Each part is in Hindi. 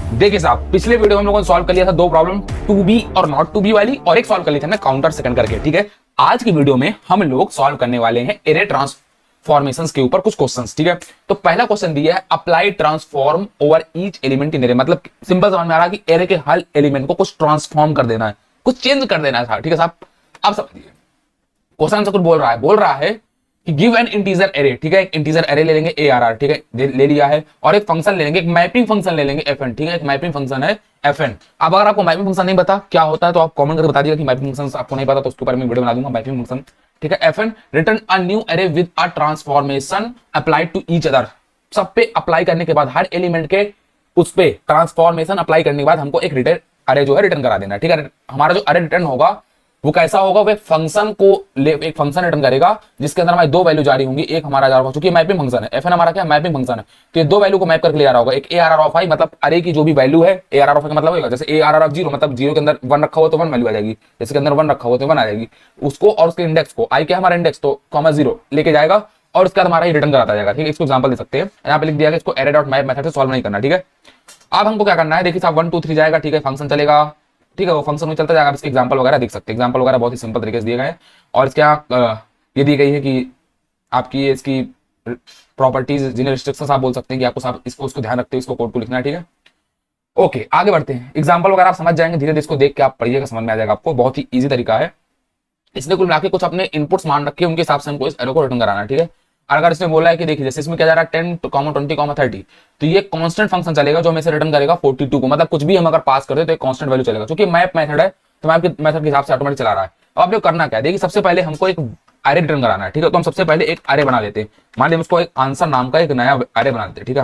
देखिए साहब, पिछले वीडियो में हम लोगों ने सॉल्व कर लिया था दो प्रॉब्लम, टू बी और नॉट टू बी वाली, और एक सॉल्व कर ली थी हमने काउंटर सेकंड करके। ठीक है, आज की वीडियो में हम लोग सॉल्व करने वाले हैं एरे ट्रांसफॉर्मेशंस के ऊपर कुछ क्वेश्चंस। ठीक है, तो पहला क्वेश्चन दिया है apply transform over each element in array. मतलब सिंपल समझ में आ रहा है कि एरे के हर एलिमेंट को कुछ ट्रांसफॉर्म कर देना है, कुछ चेंज कर देना है। ठीक है साहब, अब समझिए क्वेश्चन से कुछ बोल रहा है कि गिव एन इंटीजर एरे। ठीक है, एक इंटीजर एरे ले लेंगे ARR। ठीक है, ले लिया है, और एक फंक्शन ले लेंगे, एक मैपिंग फंक्शन ले लेंगे FN। ठीक है, एक मैपिंग फंक्शन है FN। अब अगर आपको मैपिंग फंक्शन नहीं पता क्या होता है तो आप कमेंट करके बता दीजिएगा कि मैपिंग फंक्शन आपको नहीं पता, तो उसके ऊपर मैं वीडियो बना दूंगा मैपिंग फंक्शन। ठीक है, FN return a new array with a transformation applied to each other. सब पे अप्लाई करने के बाद, हर एलिमेंट के उस पे ट्रांसफॉर्मेशन अप्लाई करने के बाद हमको एक रिटर्न अरे जो है रिटर्न करा देना है। ठीक है, हमारा जो अरे रिटर्न होगा वो कैसा होगा, वो फंक्शन को एक फंक्शन रिटर्न करेगा जिसके अंदर हमारी दो वैल्यू जारी होंगी। एक हमारा जा रहा होगा, चूंकि मैपिंग फंक्शन है, FN हमारा क्या मैपिंग फंक्शन है, तो ये दो वैल्यू को मैप करके ले आ रहा होगा। एक ARR ऑफ i, मतलब अरे की जो भी वैल्यू है, ARR ऑफ i का मतलब होगा जैसे ARR ऑफ 0, मतलब 0 के अंदर 1 रखा हुआ तो 1 वैल्यू आ जाएगी, जैसे के अंदर 1 रखा हुआ तो 1 आ जाएगी। उसको और उसके इंडेक्स को, i क्या हमारा इंडेक्स, तो कॉमा 0 लेके जाएगा और उसके बाद हमारा ये रिटर्न कराता जाएगा। ठीक है, इसको एग्जांपल दे सकते हैं, यहाँ पे लिख दिया है इसको array डॉट मैप मेथड से सॉल्व नहीं करना। ठीक है, अब हमको क्या करना है, देखिए साहब 1 2 3 जाएगा। ठीक है, फंक्शन चलेगा। ठीक है, वो फंक्शन में चलता जाएगा। इसके एग्जांपल वगैरह देख सकते हैं, एग्जांपल वगैरह बहुत ही सिंपल तरीके से दिए गए हैं। और इसके ये दी गई है कि आपकी इसकी प्रॉपर्टीज, जिन्हें रिस्ट्रिक्शंस आप बोल सकते हैं कि आपको साहब इसको ध्यान रखते हुए इसको कोड को लिखना है। ठीक है, ओके आगे बढ़ते हैं। एग्जांपल वगैरह आप समझ जाएंगे धीरे धीरे, इसको देख के आप पढ़िएगा, समझ में आ जाएगा आपको। बहुत ही ईजी तरीका है। इसने कुल मिला के कुछ अपने इनपुट्स मान रखे, उनके हिसाब से हमको इस एरो को रिटर्न कराना है। ठीक है, अगर इसमें बोला है कि देखिए जैसे इसमें क्या जा रहा है 10, 20, 30, तो ये कांस्टेंट फंक्शन चलेगा जो हमें से रिटर्न करेगा 42 को। मतलब कुछ भी हम अगर पास करते तो एक कांस्टेंट वैल्यू चलेगा, क्योंकि मैप मेथड है तो मैप के मेथड के हिसाब से ऑटोमेटिक चला रहा है। अब आप लोग करना क्या है, देखिए सबसे पहले हमको एक अरे रिटर्न कराना है। ठीक है, तो हम सबसे पहले एक अरे बना लेते हैं। मान लीजिए उसको एक आंसर नाम का एक नया अरे बना लेते हैं। ठीक है,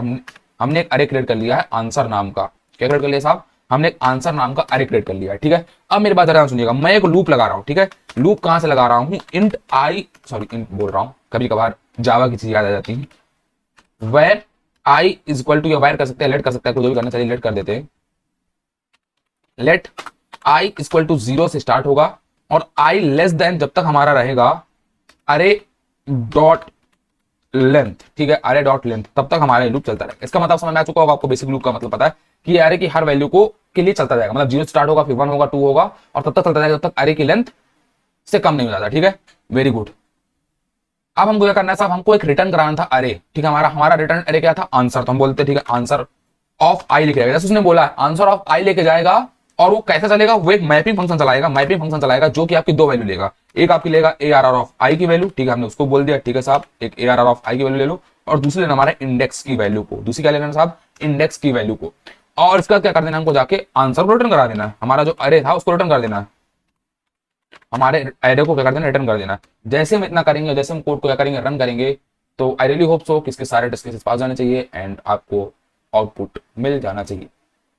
हमने एक अरे क्रिएट कर लिया है आंसर नाम का। क्या क्रिएट कर लिया साहब, हमने एक आंसर नाम का अरे क्रिएट कर लिया है। ठीक है, अब मेरी बात ध्यान सुनिएगा, मैं एक लूप लगा रहा हूं। ठीक है, लूप कहां से लगा रहा हूं, इंट बोल रहा हूं, कभी कभार जावा की चीज याद आ जाती है। Where i is equal to, या वायर कर सकते हैं, लेट कर सकते हैं, कुछ भी करना चाहिए, लेट कर देते हैं। Let i is equal to 0 से स्टार्ट होगा और आई लेस देन जब तक हमारा रहेगा अरे डॉट लेंथ। ठीक है, अरे डॉट लेंथ, तब तक हमारा लूप चलता रहेगा। इसका मतलब समझ में आ चुका होगा आपको, बेसिक लूप का मतलब पता है कि अरे की हर वैल्यू को के लिए चलता जाएगा। मतलब 0 स्टार्ट होगा, फिर 1 होगा, 2 होगा, और तब तक चलता जाएगा जब तक अरे की लेंथ से कम नहीं हो जाता। ठीक है, वेरी गुड। अब हमको क्या करना है साहब, हमको एक रिटर्न कराना था अरे। ठीक है, हमारा रिटर्न अरे क्या था, आंसर। तो हम बोलते हैं ठीक है आंसर ऑफ आई लिखे जाएगा, जैसे उसने बोला है आंसर ऑफ आई लेके जाएगा। और वो कैसे चलेगा, वो एक मैपिंग फंक्शन चलाएगा, मैपिंग फंक्शन चलाएगा जो कि आपकी दो वैल्यू लेगा। एक आपकी लेगा ARR ऑफ आई की वैल्यू। ठीक है, हमने उसको बोल दिया। ठीक है साहब, एक ARR ऑफ आई की वैल्यू ले लो, और दूसरी लेना हमारे इंडेक्स की वैल्यू को। दूसरी क्या लेना साहब, इंडेक्स की वैल्यू को। और इसका क्या कर देना, हमको जाके आंसर को रिटर्न करा देना है। हमारा जो अरे था उसको रिटर्न कर देना है, हमारे एरे को क्या कर देना, रिटर्न कर देना। जैसे हम इतना करेंगे, जैसे हम कोड को क्या करेंगे, रन करेंगे, तो आई रियली होप सो कि इसके सारे टेस्ट केसेस पास जाने चाहिए एंड आपको आउटपुट मिल जाना चाहिए।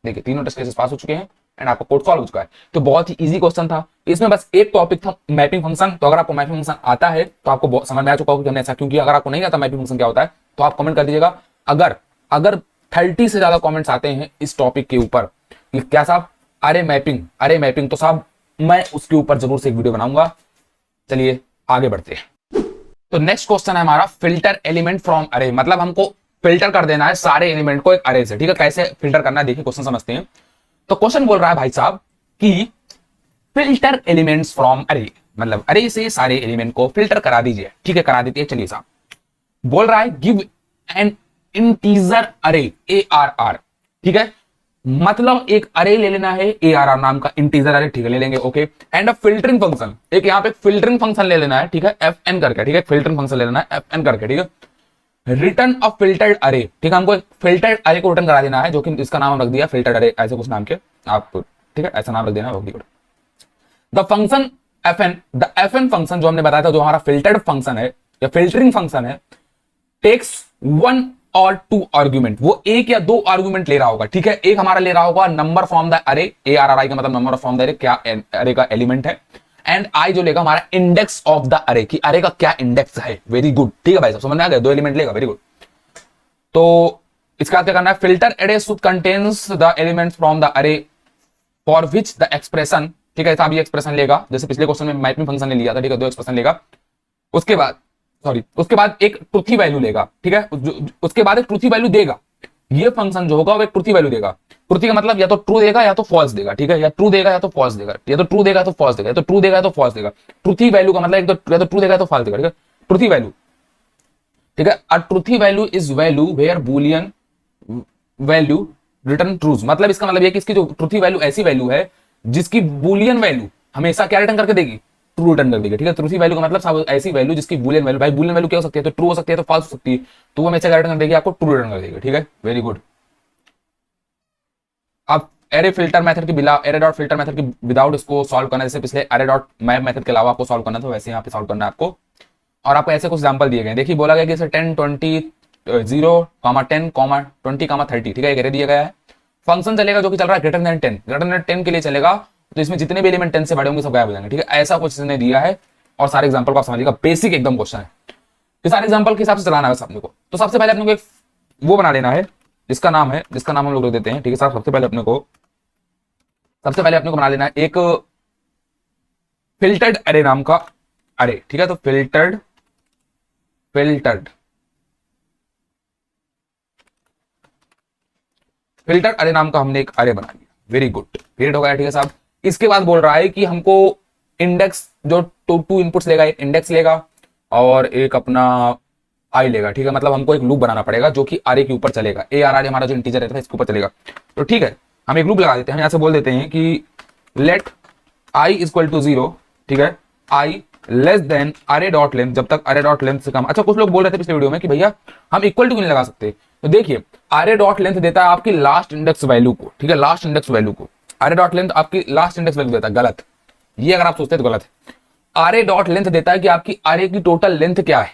देखिए तीनों टेस्ट केसेस पास हो चुके हैं एंड आपका कोड सॉल्व हो चुका है। तो बहुत ही इजी क्वेश्चन था, इसमें बस एक टॉपिक था मैपिंग फंक्शन। तो अगर आपको मैपिंग फंक्शन आता है तो आपको समझ में आ चुका होगा कि हमने ऐसा क्यों किया। अगर आपको नहीं आता मैपिंग फंक्शन क्या होता है तो आप कमेंट कर दीजिएगा। अगर अगर 30 से ज्यादा कमेंट्स आते हैं इस टॉपिक के ऊपर, क्या साहब अरे मैपिंग, तो साहब मैं उसके ऊपर जरूर से एक वीडियो बनाऊंगा। चलिए आगे बढ़ते हैं। तो नेक्स्ट क्वेश्चन है हमारा फिल्टर एलिमेंट फ्रॉम अरे। मतलब हमको फिल्टर कर देना है सारे एलिमेंट को एक अरे से। ठीक है, कैसे फिल्टर करना है देखिए, क्वेश्चन समझते हैं। तो क्वेश्चन बोल रहा है भाई साहब कि फिल्टर एलिमेंट्स फ्रॉम अरे, मतलब अरे से सारे एलिमेंट को फिल्टर करा दीजिए। ठीक है, करा देते हैं। चलिए साहब, बोल रहा है गिव एन इंटीजर अरे ARR। ठीक है, मतलब एक अरे ले लेना है ARR नाम का इंटीजर अरे। ठीक है, ले लेंगे, okay. And a filtering function, एक यहाँ पे फिल्टरिंग फंक्शन ले लेना है। ठीक है, FN करके। ठीक है, फिल्टरिंग फंक्शन ले लेना है FN करके। ठीक है, रिटर्न अ फिल्टर्ड अरे। ठीक है, हमको एक फिल्टर्ड अरे को रिटर्न करा देना है, जो कि इसका नाम रख दिया फिल्टर्ड अरे, ऐसे कुछ नाम के आप। ठीक है, ऐसा नाम रख देना, okay good. The function the FN function जो हमने बताया था, जो हमारा फिल्टर्ड फंक्शन है या फिल्टरिंग फंक्शन है, टेक्स 1 और 2 आर्गुमेंट। वो एक या दो आर्गुमेंट ले रहा होगा। ठीक है, एक हमारा ले रहा होगा नंबर फ्रॉम द अरे, ARRI का मतलब नंबर फ्रॉम द अरे, क्या अरे का एलिमेंट है। एंड आई जो लेगा हमारा इंडेक्स ऑफ द अरे, की अरे का क्या इंडेक्स है। Very good. ठीक है भाई साहब, समझ में आ गया, दो एलिमेंट लेगा, वेरी गुड। तो इसका क्या करना है, फिल्टर अरे should contains the elements from the अरे फॉर विच द एक्सप्रेशन। ठीक है साहब, ये एक्सप्रेशन लेगा, जैसे पिछले क्वेश्चन में मैपिंग फंक्शन ने लिया था। ठीक है, दो एक्सप्रेशन लेगा। उसके बाद एक ट्रूथी वैल्यू लेगा। ठीक है, उसके बाद एक ट्रूथी वैल्यू देगा। ये फंक्शन जो होगा वो एक ट्रूथी वैल्यू देगा। ट्रुथी का मतलब या तो ट्रू देगा या तो फॉल्स देगा, ठीक है, या ट्रू देगा या तो फॉल्स देगा, या तो ट्रू देगा या तो फॉल्स देगा, या तो ट्रू देगा या तो फॉल्स देगा। ट्रुथी वैल्यू का मतलब एक तो या तो ट्रू देगा या तो फॉल्स देगा, ठीक है, ट्रुथी वैल्यू, ठीक है। A truthy value is value where Boolean value return trues, मतलब इसका मतलब ये कि इसकी जो ट्रुथी वैल्यू ऐसी वैल्यू है जिसकी बूलियन वैल्यू हमेशा क्या रिटर्न करके देगी, ट्रू रिटर्न कर देगी, ठीक है। ट्रुथी वैल्यू का मतलब साहब ऐसी वैल्यू जिसकी बूलियन वैल्यू, भाई बूलियन वैल्यू क्या हो सकती है, तो ट्रू हो सकती है तो फॉल्स हो सकती है, तो वो हमेशा क्या रिटर्न कर देगी, आपको ट्रू रिटर्न कर देगी, ठीक है, वेरी गुड। अब एरे फिल्टर मेथड की बिना एरे डॉट फिल्टर मेथड की विदाउट इसको सॉल्व करना, जैसे पिछले एरे डॉट मैप मेथड के अलावा आपको सॉल्व करना था, वैसे यहाँ पे सॉल्व करना है आपको। और आपको ऐसे कुछ एग्जांपल दिए गए, देखिए बोला गया कि इसे 10 20 0 10 20 30, ठीक है, एक एरे दिया गया है। फंक्शन चलेगा जो कि चल रहा है ग्रेटर देन 10, ग्रेटर देन 10 के लिए चलेगा, तो इसमें जितने भी एलिमेंट 10 से बड़े होंगे सब गायब हो जाएंगे, ठीक है, ऐसा कुछ इसने दिया है। और सारे एग्जांपल को आप समझिएगा, बेसिक एकदम क्वेश्चन है, तो सारे एग्जांपल के हिसाब से चलाना है अपने को। तो सबसे पहले अपने को एक वो बना लेना है जिसका नाम हम लोग देते हैं, ठीक है साहब। सबसे पहले अपने को बना लेना है एक फिल्टर्ड अरे नाम का अरे, ठीक है, तो फिल्टर्ड अरे नाम का हमने एक अरे बना लिया, वेरी गुड, क्रिएट हो गया, ठीक है साहब। इसके बाद बोल रहा है कि हमको इंडेक्स जो टू इनपुट्स लेगा, एक इंडेक्स लेगा और एक अपना आई लेगा, ठीक है, मतलब हमको एक लूप बनाना पड़ेगा जो कि अरे के ऊपर चलेगा, ए आर हमारा जो इंटीजर रहता है इसके ऊपर चलेगा। तो ठीक है, हम एक लूप लगा देते हैं, हम यहां से बोल देते हैं कि लेट आई इक्वल टू 0, ठीक है, आई लेस देन अरे डॉट लेंथ, जब तक अरे डॉट लेंथ से कम। अच्छा, कुछ लोग बोल रहे थे पिछले वीडियो में कि भैया हम इक्वल टू क्यों नहीं लगा सकते, तो देखिए अरे डॉट लेंथ देता है आपकी लास्ट इंडेक्स वैल्यू को, ठीक है, लास्ट इंडेक्स वैल्यू को। अरे डॉट लेंथ आपकी लास्ट इंडेक्स वैल्यू देता है, गलत, ये अगर आप सोचते हैं तो गलत है। अरे डॉट लेंथ देता है कि आपकी अरे की टोटल लेंथ क्या है,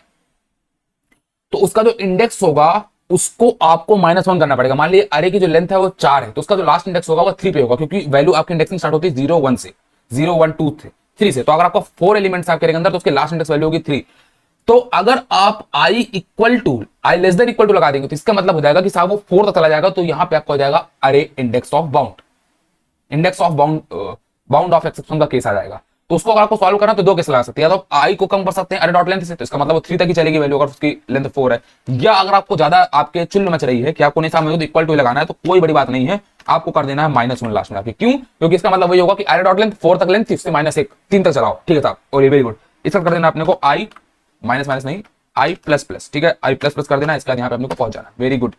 तो उसका जो इंडेक्स होगा उसको आपको -1 करना पड़ेगा। मान लीजिए अरे की जो लेंथ है वो 4 है, तो उसका जो लास्ट इंडेक्स होगा वो 3 पे होगा, क्योंकि वैल्यू आपकी इंडेक्सिंग स्टार्ट होती है 0 1 से, 0 1 2 3 से। तो अगर आपको 4 एलिमेंट्स आपके अंदर, तो उसके लास्ट इंडेक्स वैल्यू होगी 3। तो अगर आप आई लेस देन इक्वल टू लगा देंगे, तो इसका मतलब हो जाएगा कि साहब वो 4 तक चला जाएगा, तो यहां पे आपको हो जाएगा अरे index of bound of exception का केस आ जाएगा। तो उसको अगर आपको सॉल्व करना तो दो केस लगा सकते हैं, या तो आई को कम कर सकते हैं अरे डॉट लेंथ से, तो इसका मतलब वो 3 तक ही चलेगी वैल्यू अगर उसकी लेंथ 4 है। या अगर आपको ज्यादा आपके चुल्ल मच रही है कि आपको नहीं समझ तो इक्वल टू लगाना है, तो कोई बड़ी बात नहीं है, आपको कर देना है -1 लास्ट में आके। क्यों? क्योंकि इसका मतलब वही होगा कि अरे डॉट लेंथ 4 तक लेंथ, इससे -1 3 तक चलाओ, ठीक है साहब, और ये वेरी गुड। इसका कर देना अपने को आई माइनस नहीं, आई प्लस, ठीक है, आई प्लस कर देना, इसका यहाँ पे अपने को पहुंच जाना, वेरी गुड।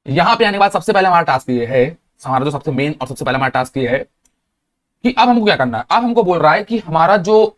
यहां पे आने के बाद सबसे पहले हमारा टास्क ये है, हमारा जो सबसे मेन और सबसे पहले हमारा टास्क ये है कि अब हमको क्या करना है। अब हमको बोल रहा है कि हमारा जो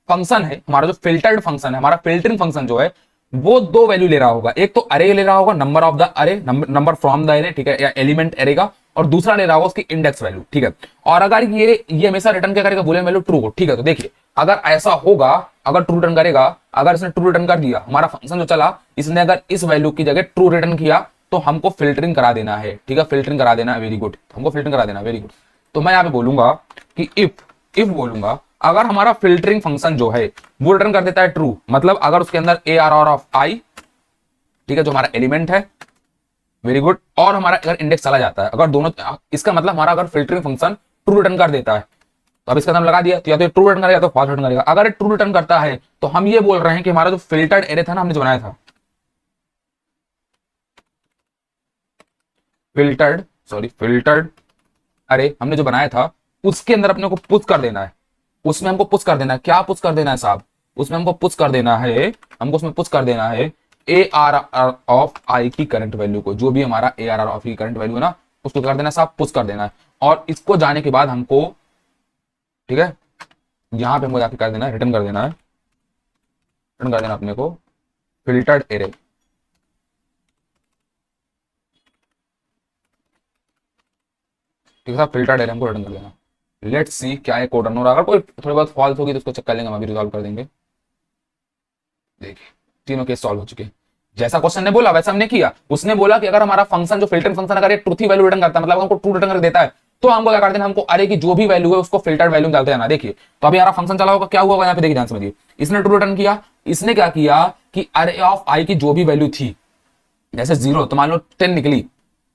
फंक्शन है, हमारा जो फिल्टर्ड फंक्शन है, हमारा फिल्टरिंग फंक्शन जो है वो 2 वैल्यू ले रहा होगा। एक तो अरे ले रहा होगा, नंबर ऑफ द अरे, नंबर फ्रॉम द अरे, ठीक है, या एलिमेंट अरे का, और दूसरा ले रहा होगा उसकी इंडेक्स वैल्यू, ठीक है। और अगर ये हमेशा रिटर्न क्या करेगा, बूलियन वैल्यू ट्रू हो, ठीक है। तो देखिए अगर ऐसा होगा, अगर ट्रू रिटर्न करेगा, अगर इसने ट्रू रिटर्न कर दिया, हमारा फंक्शन जो चला इसने अगर इस वैल्यू की जगह ट्रू रिटर्न किया, तो हमको फिल्टरिंग करा देना है, ठीक है, फिल्टरिंग करा देना है, वेरी गुड, हमको फिल्टरिंग करा देना, वेरी गुड। तो मैं यहाँ पे बोलूंगा कि इफ बोलूंगा अगर हमारा फिल्टरिंग फंक्शन जो है वो रिटर्न कर देता है ट्रू, मतलब अगर उसके अंदर ए आर ऑफ आई, ठीक है, जो हमारा एलिमेंट है, वेरी गुड, और हमारा अगर इंडेक्स चला जाता है, अगर दोनों, इसका मतलब हमारा अगर फिल्टरिंग फंक्शन ट्रू रिटर्न कर देता है, तो अब इसका नाम लगा दिया, तो या तो ट्रू रिटर्न करेगा या तो फॉल्स रिटर्न करेगा। अगर ट्रू रिटर्न करता है तो हम ये बोल रहे हैं कि हमारा जो फिल्टर्ड एरे था ना, हमने जो बनाया था, फिल्टर्ड अरे हमने जो बनाया था, उसके अंदर अपने को पुश कर देना है, उसमें हमको पुश कर देना है, क्या पुश कर देना है साहब, उसमें हमको पुश कर देना है, हमको उसमें पुश कर देना है ए आर ऑफ आई की करंट वैल्यू को, जो भी हमारा ए आर ऑफ की करंट वैल्यू है ना, उसको कर देना साहब, पुश कर देना है। और इसको जाने के बाद हमको, ठीक है, यहां पे हमको जाके कर देना है, रिटर्न कर देना है, रिटर्न कर देना अपने को फिल्टर्ड एरे, ठीक है, फिल्टर्ड एरे हमको रिटर्न कर देना। लेट्स सी क्या है कोड रन हो रहा है, अगर कोई थोड़ी बहुत फॉल्स होगी तो उसको चेक कर लेंगे, हम अभी रिजॉल्व कर देंगे। देखिए तीनों केस सॉल्व हो चुके हैं, जैसा क्वेश्चन ने बोला वैसा हमने किया। उसने बोला कि अगर हमारा फंक्शन जो फिल्टरिंग फंक्शन अगर एक ट्रूथी वैल्यू रिटर्न करता है, मतलब हमको ट्रू रिटर्न कर देता है, तो हमको क्या कर देना, हमको अरे की जो भी वैल्यू है उसको फिल्टर्ड वैल्यू डालते जाना। देखिए तो अभी हमारा फंक्शन चला होगा, क्या हुआ यहाँ पे देखिए, ध्यान समझिए, इसने ट्रू रिटर्न किया, इसने क्या किया कि अरे ऑफ आई की जो भी वैल्यू थी, जैसे 0 तो मान लो 10 निकली,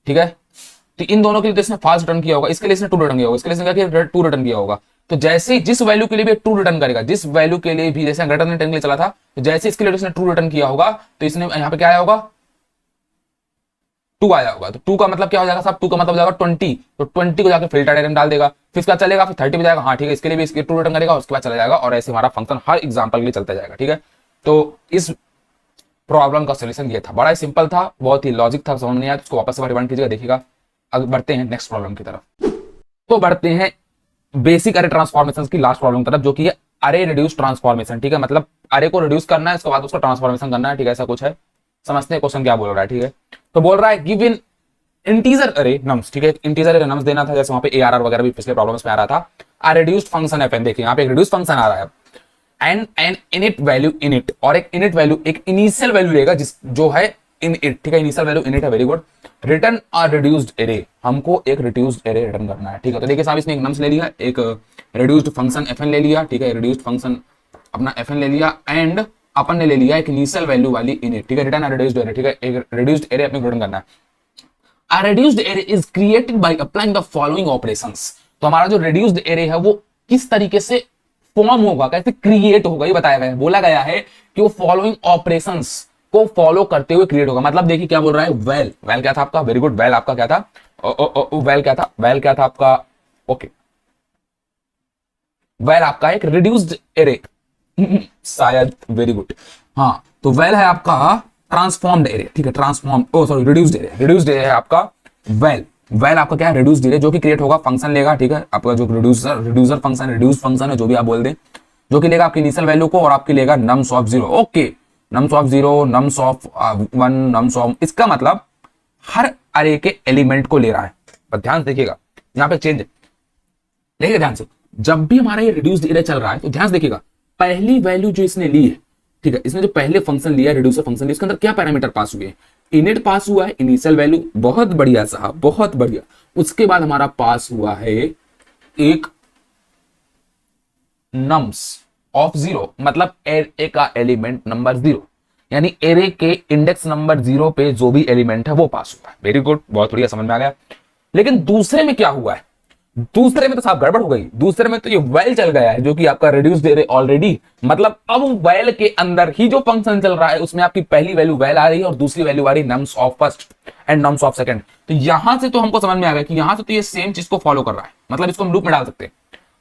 ठीक है, तो इन दोनों के लिए तो इसने फॉल्स रिटर्न किया होगा, इसके लिए इसने ट्रू रिटर्न किया होगा, इसके लिए इसने क्या किया, ट्रू रिटर्न किया होगा। तो जैसे जिस वैल्यू के लिए भी ट्रू रिटर्न करेगा, जिस वैल्यू के लिए भी, जैसे ग्रेटर देन 10 के लिए चला था, तो जैसे इसके लिए इसने ट्रू रिटर्न किया होगा, तो इसने यहाँ पे क्या आया होगा, 2 आया होगा, तो 2 का मतलब क्या हो जाएगा साहब, 2 का मतलब हो जाएगा 20, तो 20 को जाकर फिल्टर एरे में डाल देगा, फिर इसका चलेगा, फिर 30 पे जाएगा, हाँ ठीक है, इसके लिए भी इसके 2 रिटर्न करेगा, उसके बाद चला जाएगा, और ऐसे हमारा फंक्शन हर एग्जांपल के लिए चलता जाएगा, ठीक है। तो इस प्रॉब्लम का सोल्यूशन ये था, बड़ा ही सिंपल था, बहुत ही लॉजिक था, समझ नहीं आया तो उसको वापस से रिवाइंड कीजिएगा, देखिएगा। अब बढ़ते हैं नेक्स्ट प्रॉब्लम की तरफ, तो बढ़ते हैं बेसिक अरे ट्रांसफॉर्मेशन की लास्ट प्रॉब्लम की तरफ, जो कि है अरे रिड्यूस ट्रांसफॉर्मेशन, ठीक है। मतलब अरे को रिड्यूस करना है, उसके बाद उसका ट्रांसफॉर्मेशन करना है, ठीक है, ऐसा कुछ है। समझते हैं क्वेश्चन क्या बोल रहा है, ठीक है। तो बोल रहा है गिव इन इंटीजर अरे नम्स, ठीक है, इंटीजर अरे नम्स देना था, जैसे वहां पे एआरआर वगैरह भी पिछले प्रॉब्लम्स में आ रहा था। आ रिड्यूस्ड फंक्शन एफएन, देखिए यहाँ पे एक रिड्यूस्ड फंक्शन आ रहा है, and an init value init, और एक इनिट वैल्यू, एक इनिशियल वैल्यू लेगा जिस जो है इन इट, ठीक है, इनिशियल वैल्यू इनिट है, very good. Return a reduced array, हमको एक रिड्यूस्ड एरे रिटर्न करना है, ठीक है। तो देखिए साहब इसने एक नम्स ले लिया, एक रिड्यूस्ड फंक्शन एफएन ले लिया, ठीक है, रिड्यूस्ड फंक्शन अपना एफएन ले लिया, एंड अपन ने ले लिया एक इनिशियल वैल्यू वाली इनिट, ठीक है, रिटर्न अ रिड्यूस्ड एरे, ठीक है, एक रिड्यूस्ड एरे अपने रिटर्न करना है। A reduced array is created by applying the following operations, तो हमारा जो reduced array है वो किस तरीके से फॉर्म होगा, कैसे क्रिएट होगा, ये बताया गया है, बोला गया है कि वो फॉलोइंग ऑपरेशंस को फॉलो करते हुए क्रिएट होगा। मतलब देखिए क्या बोल रहा है, वेल, वेल क्या था आपका, वेरी गुड, वेल आपका क्या था, वेल क्या था, वेल क्या था आपका, ओके, वेल आपका एक रिड्यूस्ड एरे शायद, वेरी गुड, हाँ, तो वेल है आपका ट्रांसफॉर्म्ड एरे, ठीक है, transform, oh sorry, reduced array, reduced array है आपका वेल, वेल आपका क्या है, रिड्यूस्ड एरे, जो कि क्रिएट होगा, फंक्शन लेगा, ठीक है, आपका जो रिड्यूसर फंक्शन, रिड्यूस फंक्शन है, जो भी आप बोल दें, जो कि लेगा आपकी इनिशियल वैल्यू को और आपकी लेगा nums of 0, okay, nums of 0, nums of 1, nums of, इसका मतलब हर अरे के एलिमेंट को ले रहा है। पर ध्यान देखिएगा, यहाँ पे चेंज देखिए ध्यान से, जब भी हमारा ये रिड्यूस्ड एरे चल रहा है तो ध्यान से देखिएगा, पहली वैल्यू जो इसने ली है, ठीक है, इसने जो पहले फंक्शन लिया, रिड्यूसर फंक्शन लिया, इसके अंदर क्या पैरामीटर पास हुए, इनिट पास हुआ है, इनिशियल वैल्यू, बहुत बढ़िया साहब, बहुत बढ़िया। उसके बाद हमारा पास हुआ है एक नम्स ऑफ 0, मतलब एरे का एलिमेंट नंबर 0, यानी एरे के इंडेक्स नंबर 0 पे जो भी एलिमेंट है वो पास हुआ है, वेरी गुड, बहुत बढ़िया, समझ में आ गया। लेकिन दूसरे में क्या हुआ है, दूसरे में तो साहब गड़बड़ हो गई, दूसरे में तो ये वेल चल गया है, जो कि आपका रिड्यूस एरे ऑलरेडी, मतलब अब वेल के अंदर ही जो फंक्शन चल रहा है उसमें आपकी पहली वैल्यू वेल आ रही है और दूसरी वैल्यू आ रही है nums of first and nums of second. तो यहां से तो हमको समझ में आ गया कि यहां से तो ये सेम चीज को फॉलो कर रहा है, मतलब इसको हम लूप में डाल सकते हैं,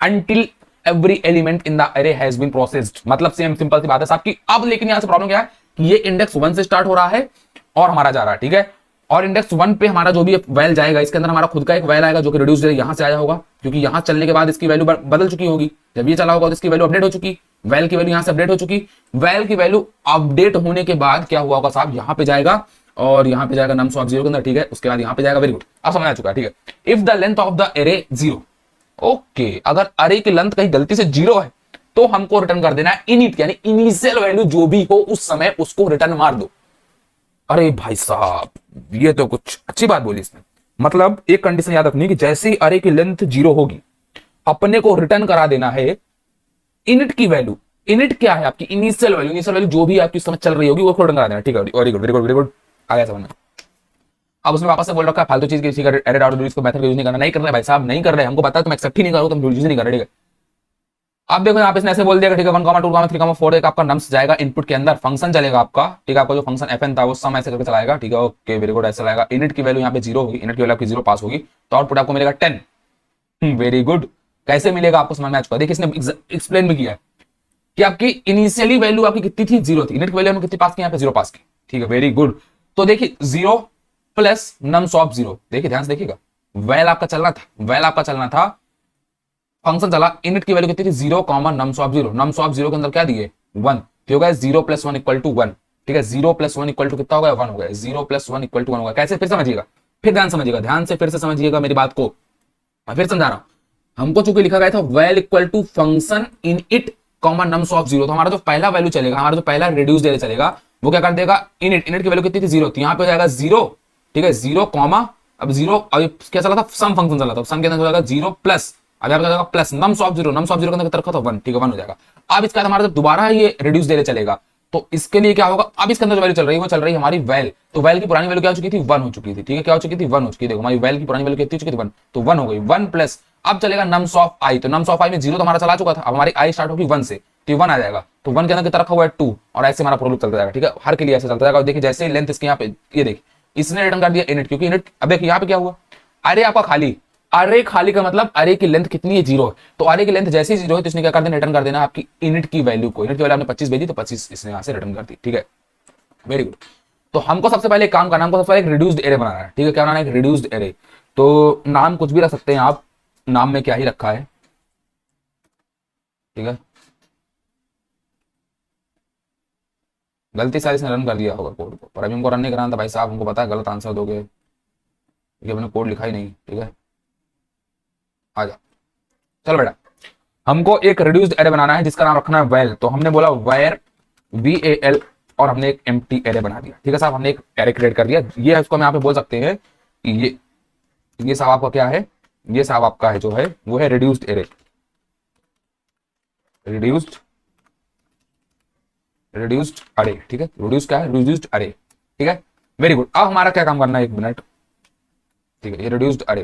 until every element in the अरे हैज बीन प्रोसेस्ड, मतलब सेम सिंपल सी बात है साहब की। अब लेकिन यहां से प्रॉब्लम क्या है कि ये इंडेक्स 1 से स्टार्ट हो रहा है और हमारा जा रहा है, ठीक है, और इंडेक्स 1 पे हमारा जो भी वेल जाएगा, इसके अंदर हमारा खुद का एक वेल आएगा जो कि रिड्यूस्ड एरे यहां से आया होगा, क्योंकि यहां चलने के बाद इसकी वैल्यू बदल चुकी होगी, जब ये चला होगा तो इसकी वैल्यू अपडेट हो चुकी, वेल की वैल्यू यहां से अपडेट हो चुकी, वेल की वैल्यू अपडेट होने के बाद क्या हुआ होगा साहब, यहां पे जाएगा और यहां पे जाएगा नम्स ऑफ 0 के अंदर, ठीक है, उसके बाद यहां पे जाएगा, वेरी गुड, अब समझ आ चुका है, ठीक है। If the length of the array 0, okay, अगर अरे की लेंथ कहीं गलती से 0 है तो हमको रिटर्न कर देना है इनिट, यानी इनिशियल वैल्यू जो भी हो उस समय उसको रिटर्न मार दो। अरे भाई साहब, ये तो कुछ अच्छी बात बोली इसने, मतलब एक कंडीशन याद रखनी कि जैसे ही अरे की लेंथ 0 होगी अपने को रिटर्न करा देना है इनिट की वैल्यू। इनिट क्या है आपकी, इनिशियल वैल्यू, इनिशियल वैल्यू जो भी आपकी समय चल रही होगी वो रिटर्न करा देना, ठीक है, very good, very good, very good, आ गया समझ में। अब उसने वापस से बोल रखा है फालतू चीज की, एरे डॉट इसको मेथड यूज नहीं करना, नहीं कर रहे भाई साहब, नहीं कर रहे, हमको पता है तुम एक्सेप्ट ही नहीं करो, तुम यूज नहीं कर रहे, ठीक है। आप देखो यहाँ पे इसने ऐसे बोल दिया, ठीक है, 1, 2, 3, 4 एक आपका नम्स जाएगा इनपुट के अंदर, फंक्शन चलेगा आपका, ठीक है, आपका जो फंक्शन एफएन था वो सम ऐसे करके चलाएगा, ठीक है, ओके, वेरी गुड, ऐसे चलाएगा, इनिट की वैल्यू यहाँ पे 0 होगी, इनिट की वैल्यू आपकी 0 पास होगी, तो आउटपुट आपको मिलेगा 10, वेरी गुड। कैसे मिलेगा आपको समझ में आ चुका है, देखिए इसने एक्सप्लेन भी किया है कि आपकी इनिशियली वैल्यू आपकी कितनी थी, 0 थी, इनिट की वैल्यू हमने कितनी पास की, यहाँ पे 0 पास की, ठीक है, वेरी गुड। तो देखिए 0 प्लस नम्स ऑफ 0, देखिए ध्यान से देखिएगा, वेल आपका चलना था, वेल आपका चलना था, फंक्शन चला, इनिट की वैल्यू कितनी थी 0, नम्स ऑफ 0, नम्स ऑफ 0 के अंदर क्या दिए 1, तो हो गया 0 + 1 = 1, ठीक है, 0 + 1 = कितना हो गया 1 हो गया, 0 + 1 = 1 होगा। कैसे, फिर समझिएगा, फिर ध्यान समझिएगा, ध्यान से फिर से समझिएगा मेरी बात को, मैं फिर समझा रहा हूं। हमको चूंकि लिखा गया था well = function in it nums of 0, तो हमारा जो पहला वैल्यू चलेगा, हमारा जो पहला रिड्यूस्ड एरे चलेगा वो क्या कर देगा, इनिट, इनिट की वैल्यू कितनी थी 0, तो यहाँ पे हो जाएगा 0, ठीक है, 0 अब 0, अब क्या चला था, सम फंक्शन चला था, सम के अंदर हो जाएगा 0 प्लस, अब आपका जाएगा plus nums of 0, nums of 0 के अंदर रखा था 1, ठीक है, 1 हो जाएगा। अब इसका हमारा जब दोबारा ये रिड्यूस एरे चलेगा तो इसके लिए क्या होगा, अब इसके अंदर जो वैल्यू चल रही है वो चल रही है हमारी वेल, तो वेल की पुरानी वैल्यू क्या हो चुकी थी 1 हो चुकी थी, ठीक है, क्या हो चुकी थी 1 हो चुकी थी, देखो हमारी वेल की पुरानी वैल्यू कितनी हो चुकी थी 1, तो 1 हो गई, 1 प्लस अब चलेगा नम्स ऑफ आई, तो नम्स ऑफ आई में 0 तो हमारा चला चुका था, अब हमारी आई स्टार्ट होगी 1 से, तो 1 आ जाएगा, तो 1 के अंदर कितना रखा हुआ है 2, और ऐसे हमारा प्रोलूप चलता जाएगा, ठीक है, हर के लिए ऐसे चलता जाएगा। देखिए जैसे लेंथ इसके यहाँ पे, ये देखिए इसने रिटर्न कर दिया इनिट, क्योंकि इनिट, अब देखिए यहाँ पे क्या हुआ, अरे आपका खाली, अरे खाली का मतलब अरे की लेंथ कितनी है, 0 है, तो अरे की लेंथ जैसे ही 0 है तो इसने क्या कर देना, रिटर्न कर देना आपकी इनिट की वैल्यू को। इनिट की वैल्यू आपने 25 भेजी तो 25 इसने यहाँ से रिटर्न कर दी, ठीक है, वेरी गुड। तो हमको सबसे पहले एक काम करना है, हमको सबसे पहले एक रिड्यूस्ड एरे बनाना है, ठीक है, क्या बनाना है, एक रिड्यूस्ड एरे। तो नाम कुछ भी रख सकते हैं आप, नाम में क्या ही रखा है, ठीक है, गलती से इसने रन कर दिया होगा कोड को, पर अभी हमको रन नहीं कराना था भाई साहब, हमको पता है गलत आंसर दोगे, क्योंकि मैंने कोड लिखा ही नहीं, ठीक है, आ जा, चलो बेटा, हमको एक रिड्यूस्ड एरे बनाना है जिसका नाम रखना है वैल। तो हमने बोला वेयर VAL, और हमने एक एम्प्टी एरे बना दिया, ठीक है साहब, हमने एक एरे क्रिएट कर दिया। ये इसको हम यहाँ पे बोल सकते हैं कि ये साहब आपका क्या है, ये साहब आपका है जो है वो है रिड्यूस्ड एरे, रिड्यूस्ड अरे, ठीक है, रिड्यूस्ड क्या है, रिड्यूस्ड अरे, ठीक है, वेरी गुड। अब हमारा क्या काम करना है, 1 मिनट, ठीक है, ये रिड्यूस्ड अरे,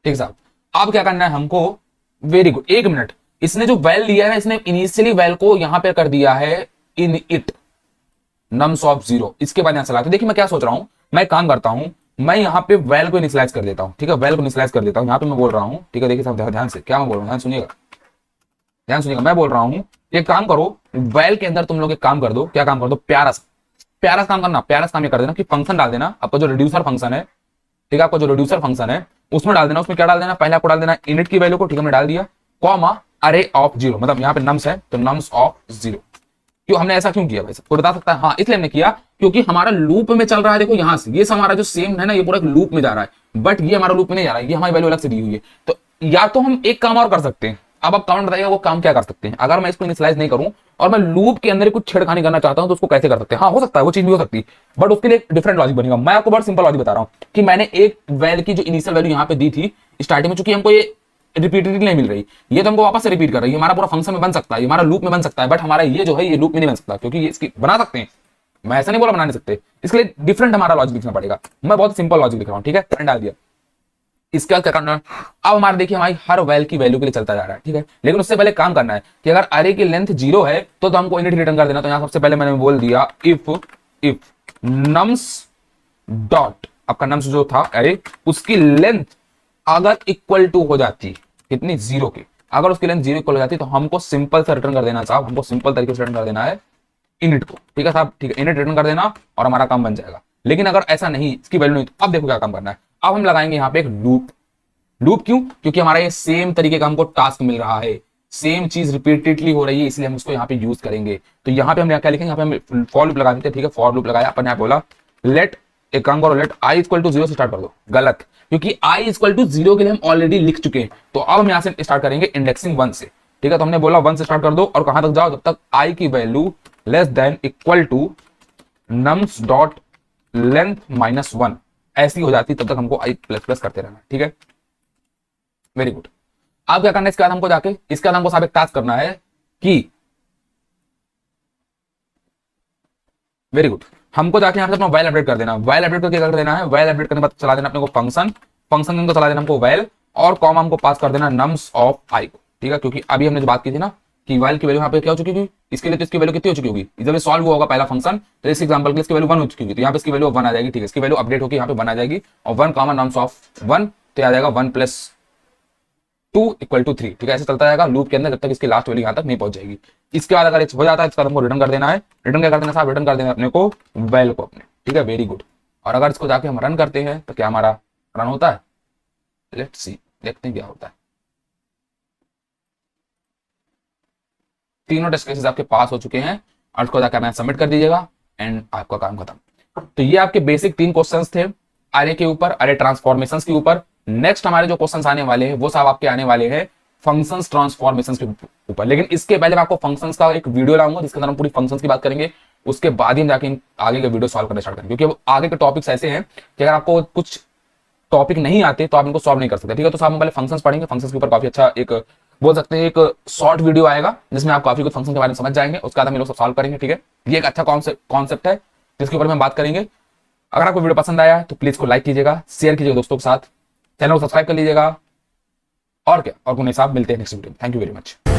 ठीक है साहब, अब क्या करना है हमको, वेरी गुड, 1 मिनट, इसने जो वैल लिया है ना, इसने इनिशियली वैल को यहां पे कर दिया है इन इट नम्स ऑफ 0, इसके बाद यहां से लाते। देखिए मैं क्या सोच रहा हूं, मैं काम करता हूं, मैं यहाँ पे वैल को इनिशियलाइज कर देता हूं, ठीक है, वैल को इनिशियलाइज कर देता हूं, यहाँ पे मैं बोल रहा हूं, ठीक है, देखिए साहब ध्यान से क्या मैं बोल रहा हूँ, ध्यान सुनिएगा, ध्यान सुनिएगा, मैं बोल रहा हूं एक काम करो, वैल के अंदर तुम लोग एक काम कर दो, क्या काम कर दो, प्यारा सा काम करना, प्यारा सा काम ये कर देना कि फंक्शन डाल देना, आपका जो रिड्यूसर फंक्शन है, ठीक है, आपका जो रिड्यूसर फंक्शन है उसमें डाल देना, उसमें क्या डाल देना, पहले आपको डाल देना इनिट की वैल्यू को, ठीक है, हमने डाल दिया, कॉमा अरे ऑफ 0, मतलब यहाँ पे नम्स है तो नम्स ऑफ 0। क्यों हमने ऐसा क्यों किया भाई, कोई बता सकता है? हाँ, इसलिए हमने किया क्योंकि हमारा लूप में चल रहा है, देखो यहां से ये हमारा जो सेम है ना, ये पूरा लूप में जा रहा है, बट ये हमारा लूप में नहीं जा रहा है, ये हमारी वैल्यू अलग से दी हुई है। तो या तो हम एक काम और कर सकते हैं, अब आप कमेंट बताइएगा वो काम क्या कर सकते हैं, अगर मैं इसको इनिशियलाइज नहीं करूं और मैं लूप के अंदर कुछ छेड़खानी करना चाहता हूं तो उसको कैसे कर सकते हैं? हाँ, हो सकता है, वो चीज भी हो सकती है, बट उसके लिए एक डिफरेंट लॉजिक बनेगा। मैं आपको बहुत सिंपल लॉजिक बता रहा हूं कि मैंने एक वैल्यू की जो इनिशियल वैल्यू यहाँ पे दी थी स्टार्टिंग में, चूंकि हमको ये रिपीटेडली नहीं मिल रही, ये तो हमको वापस से रिपीट कर रही है, हमारा पूरा फंक्शन में बन सकता है, हमारा लूप में बन सकता है, बट हमारा ये जो है ये लूप में नहीं बन सकता, क्योंकि ये इसकी बना सकते हैं, मैं ऐसा नहीं बोला बना नहीं सकते, इसके लिए डिफरेंट हमारा लॉजिक लिखना पड़ेगा। मैं बहुत सिंपल लॉजिक लिख रहा हूँ, ठीक है, करंट डाल दिया। इसके बाद क्या करना है, अब हमारा देखिए हमारी हर वैल की वैल्यू के लिए चलता जा रहा है, ठीक है, लेकिन उससे पहले काम करना है कि अगर अरे की लेंथ 0 है तो हमको इनिट रिटर्न कर देना। तो यहां सबसे पहले मैंने बोल दिया इफ नम्स डॉट, आपका नम्स जो था अरे उसकी लेंथ अगर इक्वल टू हो जाती, कितनी, 0 की, अगर उसकी लेंथ 0 इक्वल हो जाती तो हमको सिंपल से रिटर्न कर देना साहब, हमको सिंपल तरीके से रिटर्न कर देना है इनिट को, ठीक है साहब, ठीक है, इनिट रिटर्न कर देना और हमारा काम बन जाएगा। लेकिन अगर ऐसा नहीं, इसकी वैल्यू नहीं, तो अब देखो क्या काम करना है, अब हम लगाएंगे यहाँ पे एक लूप। लूप क्यों? क्योंकि हमारा ये सेम तरीके का हमको टास्क मिल रहा है, सेम चीज रिपीटेडली हो रही है, इसलिए हम उसको यहाँ पे यूज करेंगे। तो यहाँ पे हम क्या लिखेंगे, यहाँ पे हम फॉर लूप लगा देते हैं, ठीक है, फॉर लूप लगाया अपन, यहाँ बोला लेट, एक काम करो, लेट i इक्वल टू 0 से स्टार्ट कर दो, गलत, क्योंकि i इक्वल टू 0 के लिए हम ऑलरेडी लिख चुके हैं। तो अब हम यहाँ से स्टार्ट करेंगे इंडेक्सिंग 1 से, ठीक है, तो हमने बोला 1 से स्टार्ट कर दो और कहां तक जाओ, जब तक i की value less than equal to nums dot length -1 ऐसी हो जाती, तब तक हमको i प्लस प्लस करते रहना, ठीक है, वेरी गुड। अब क्या करना है, इसके बाद हमको जाके इसके बाद हमको साहब एक टास्क करना है कि, वेरी गुड, हमको जाके यहां से अपना वैल अपडेट कर देना, वैल अपडेट करके कर देना है, वैल अपडेट करने के बाद चला देना अपने को फंक्शन, फंक्शन को चला देना हमको वैल, और कॉमा हमको पास कर देना नम्स ऑफ i को, ठीक है, क्योंकि अभी हमने जो बात की थी ना कि वैल की वैल्यू यहाँ पे क्या हो चुकी थी, इसके लिए तो इसकी वैल्यू कितनी हो चुकी होगी, जब ये सॉल्व होगा पहला फंक्शन, तो इस एग्जांपल के इसकी वैल्यू 1 हो चुकी होगी, तो यहाँ पे इसकी वैल्यू 1 आ जाएगी, ठीक है, इसकी वैल्यू अपडेट होकर यहाँ पे 1 आ जाएगी, और 1 कॉमा नम्स ऑफ 1, तो आ जाएगा 1 + 2 = 3, ठीक है, ऐसे चलता जाएगा लूप के अंदर जब तक इसकी लास्ट वैल्यू यहाँ तक नहीं पहुंच जाएगी। इसके बाद अगर हो जाता है, इसका हमको रिटर्न कर देना है, रिटर्न क्या कर देना साहब, रिटर्न कर देना अपने को वैल को अपने, ठीक है, वेरी गुड। और अगर इसको जाके हम रन करते हैं तो क्या हमारा रन होता है, लेट्स सी, देखते हैं क्या होता है। तीनों टेस्ट केसेस आपके पास हो चुके हैं और उसको जाकर मैं सबमिट कर दीजिएगा एंड आपका काम खत्म। तो ये आपके बेसिक 3 क्वेश्चंस थे अरे के ऊपर, अरे ट्रांसफॉर्मेशंस के ऊपर। नेक्स्ट हमारे जो क्वेश्चंस आने वाले हैं वो सब आपके आने वाले हैं फंक्शंस ट्रांसफॉर्मेशंस के ऊपर। लेकिन इसके पहले मैं आपको फंक्शंस का एक वीडियो लाऊंगा जिसके अंदर हम पूरी फंक्शंस की बात करेंगे, उसके बाद ही हम जाके आगे के वीडियो सॉल्व करना स्टार्ट करेंगे, क्योंकि आगे के टॉपिक्स ऐसे हैं कि अगर आपको कुछ टॉपिक नहीं आते तो आप इनको सॉल्व नहीं कर सकते, ठीक है। तो हम पहले फंक्शंस पढ़ेंगे, फंक्शंस के ऊपर काफी अच्छा एक बोल सकते हैं एक शॉर्ट वीडियो आएगा जिसमें आप काफी कुछ फंक्शन के बारे में समझ जाएंगे, उसके बाद हम लोग सब सॉल्व करेंगे, ठीक है। ये एक अच्छा कॉन्सेप्ट है जिसके ऊपर हम बात करेंगे। अगर आपको वीडियो पसंद आया तो प्लीज को लाइक कीजिएगा, शेयर कीजिएगा दोस्तों के साथ, चैनल को सब्सक्राइब कर लीजिएगा, और क्या, और कोई साहब मिलते हैं नेक्स्ट वीडियो में। Thank you very much.